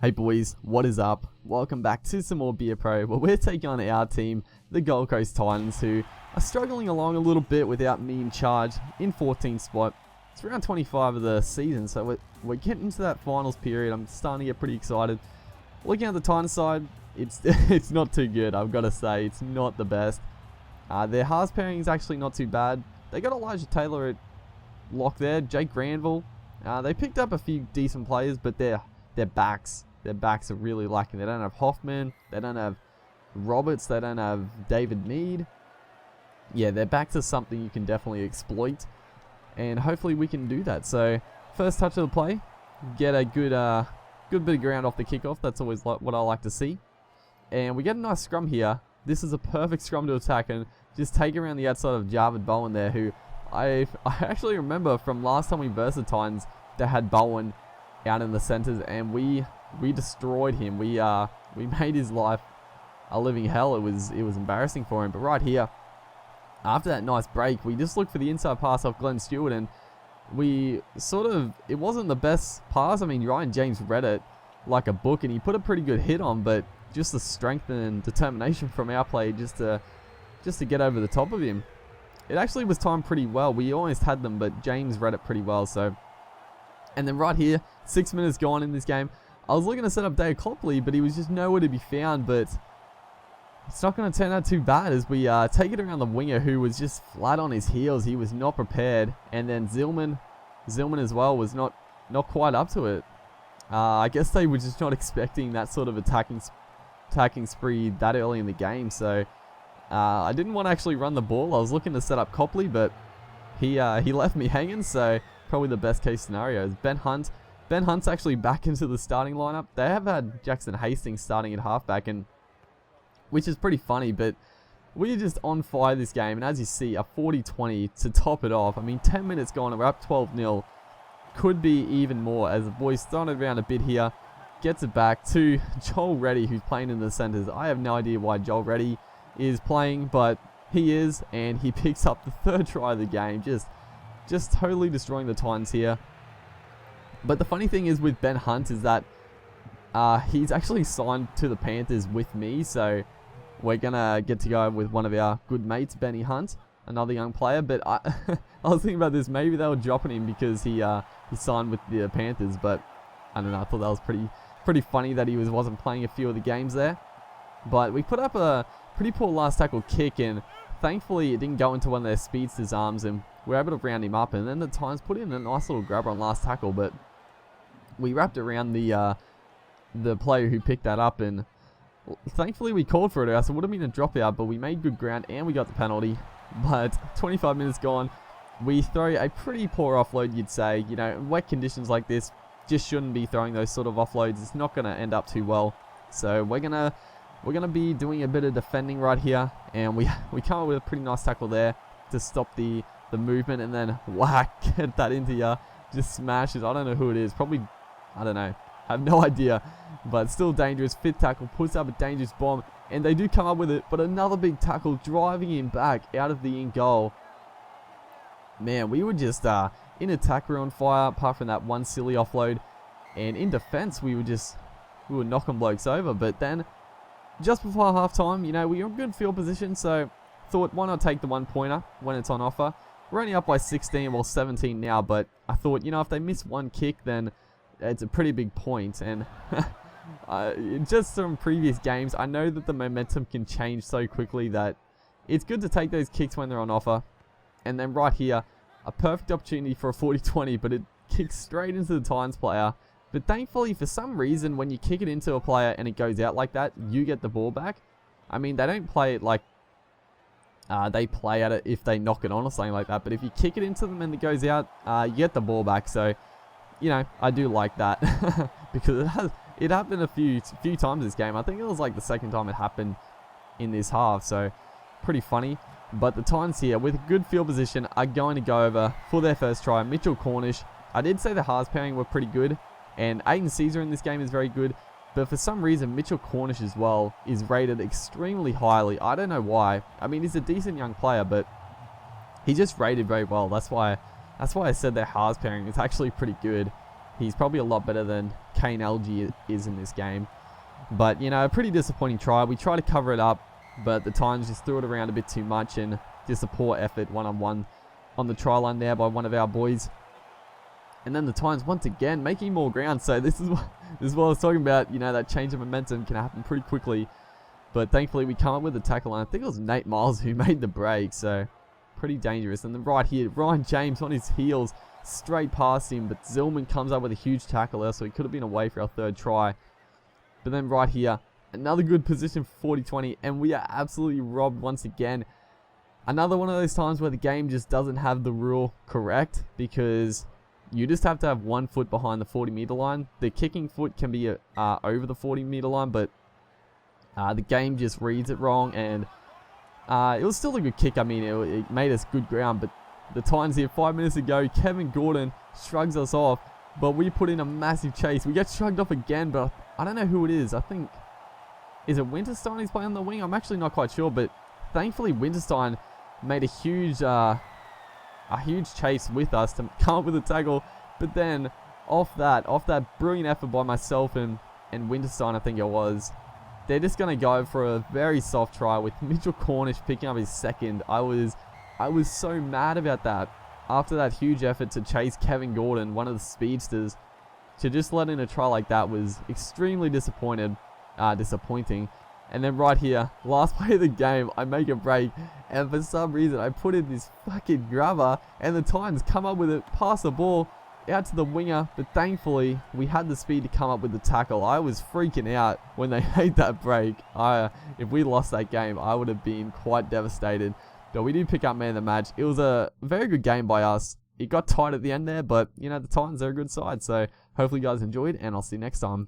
Hey boys, what is up? Welcome back to some more Beer Pro, where we're taking on our team, the Gold Coast Titans, who are struggling along a little bit without me in charge in 14th spot. It's around 25 of the season, so we're getting into that finals period. I'm starting to get pretty excited. Looking at the Titans side, it's not too good, I've got to say. It's not the best. Their halves pairing is actually not too bad. They got Elijah Taylor at lock there, Jake Granville. They picked up a few decent players, but their backs are really lacking. They don't have Hoffman, they don't have Roberts, they don't have David Mead. Yeah, their backs are something you can definitely exploit, and hopefully we can do that. So first touch of the play, get a good bit of ground off the kickoff. That's always what I like to see. And we get a nice scrum here. This is a perfect scrum to attack and just take around the outside of Jarvid Bowen there, who I actually remember from last time we versed the Titans, they had Bowen out in the centers, and we destroyed him. We made his life a living hell. It was embarrassing for him. But right here, after that nice break, we just looked for the inside pass off Glenn Stewart, and it wasn't the best pass. I mean, Ryan James read it like a book, and he put a pretty good hit on, but just the strength and determination from our play just to get over the top of him. It actually was timed pretty well. We almost had them, but James read it pretty well. So, and then right here, 6 minutes gone in this game, I was looking to set up Dave Copley, but he was just nowhere to be found. But it's not going to turn out too bad as we take it around the winger, who was just flat on his heels. He was not prepared. And then Zillman as well was not quite up to it. I guess they were just not expecting that sort of attacking spree that early in the game. So I didn't want to actually run the ball. I was looking to set up Copley, but he left me hanging. So probably the best case scenario is Ben Hunt's actually back into the starting lineup. They have had Jackson Hastings starting at halfback, and which is pretty funny, but we're just on fire this game. And as you see, a 40-20 to top it off. I mean, 10 minutes gone and we're up 12-0. Could be even more as the boys throwing it around a bit here. Gets it back to Joel Reddy, who's playing in the centers. I have no idea why Joel Reddy is playing, but he is, and he picks up the third try of the game. Just totally destroying the Titans here. But the funny thing is with Ben Hunt is that he's actually signed to the Panthers with me, so we're gonna get to go with one of our good mates, Benny Hunt, another young player. But I was thinking about this. Maybe they were dropping him because he signed with the Panthers, but I don't know. I thought that was pretty funny that he wasn't playing a few of the games there. But we put up a pretty poor last tackle kick, and thankfully it didn't go into one of their speedsters' arms, and we're able to round him up. And then the Titans put in a nice little grabber on last tackle, but we wrapped around the player who picked that up, and thankfully we called for it. Else it would have been a dropout, but we made good ground and we got the penalty. But 25 minutes gone, we throw a pretty poor offload, you'd say. You know, wet conditions like this, just shouldn't be throwing those sort of offloads. It's not going to end up too well. So we're gonna be doing a bit of defending right here, and we come up with a pretty nice tackle there to stop the movement, and then whack, get that into ya, just smashes. I don't know who it is. Probably, I don't know. I have no idea, but still dangerous. Fifth tackle puts up a dangerous bomb, and they do come up with it. But another big tackle driving him back out of the in goal. Man, we were just in attack, we were on fire. Apart from that one silly offload, and in defense, we were knocking blokes over. But then, just before halftime, you know, we were in good field position, so thought, why not take the 1-pointer when it's on offer? We're only up by 16, well 17 now, but I thought, you know, if they miss one kick, then it's a pretty big point. And just from previous games, I know that the momentum can change so quickly that it's good to take those kicks when they're on offer. And then right here, a perfect opportunity for a 40-20, but it kicks straight into the Titans player. But thankfully, for some reason, when you kick it into a player and it goes out like that, you get the ball back. I mean, they don't play it like they play at it if they knock it on or something like that. But if you kick it into them and it goes out, you get the ball back. So, you know, I do like that because it happened a few times this game. I think it was like the second time it happened in this half. So, pretty funny. But the Titans here, with good field position, are going to go over for their first try. Mitchell Cornish. I did say the halves pairing were pretty good, and Aiden Caesar in this game is very good. But for some reason, Mitchell Cornish as well is rated extremely highly. I don't know why. I mean, he's a decent young player, but he just rated very well. That's why I said their halves pairing is actually pretty good. He's probably a lot better than Kane Algie is in this game. But, you know, a pretty disappointing try. We try to cover it up, but the Titans just threw it around a bit too much, and just a poor effort one-on-one on the try line there by one of our boys. And then the Titans once again making more ground. So this is what I was talking about. You know, that change of momentum can happen pretty quickly. But thankfully we come up with the tackle line. I think it was Nate Miles who made the break. So pretty dangerous. And then right here, Ryan James on his heels, straight past him. But Zillman comes up with a huge tackle there. So he could have been away for our third try. But then right here, another good position for 40-20. And we are absolutely robbed once again. Another one of those times where the game just doesn't have the rule correct, because you just have to have 1 foot behind the 40-meter line. The kicking foot can be over the 40-meter line, but the game just reads it wrong. And it was still a good kick. I mean, it made us good ground. But the Titans here 5 minutes ago, Kevin Gordon shrugs us off, but we put in a massive chase. We get shrugged off again, but I don't know who it is. I think, is it Winterstein he's playing on the wing? I'm actually not quite sure, but thankfully Winterstein made a huge chase with us to come up with a tackle. But then off that brilliant effort by myself and Winterstein, I think it was, they're just going to go for a very soft try with Mitchell Cornish picking up his second. I was so mad about that. After that huge effort to chase Kevin Gordon, one of the speedsters, to just let in a try like that was extremely disappointing. And then right here, last play of the game, I make a break, and for some reason I put in this fucking grubber, and the Titans come up with it, pass the ball out to the winger. But thankfully we had the speed to come up with the tackle. I was freaking out when they made that break. If we lost that game, I would have been quite devastated. But we did pick up man of the match. It was a very good game by us. It got tight at the end there, but you know, the Titans are a good side. So hopefully you guys enjoyed, and I'll see you next time.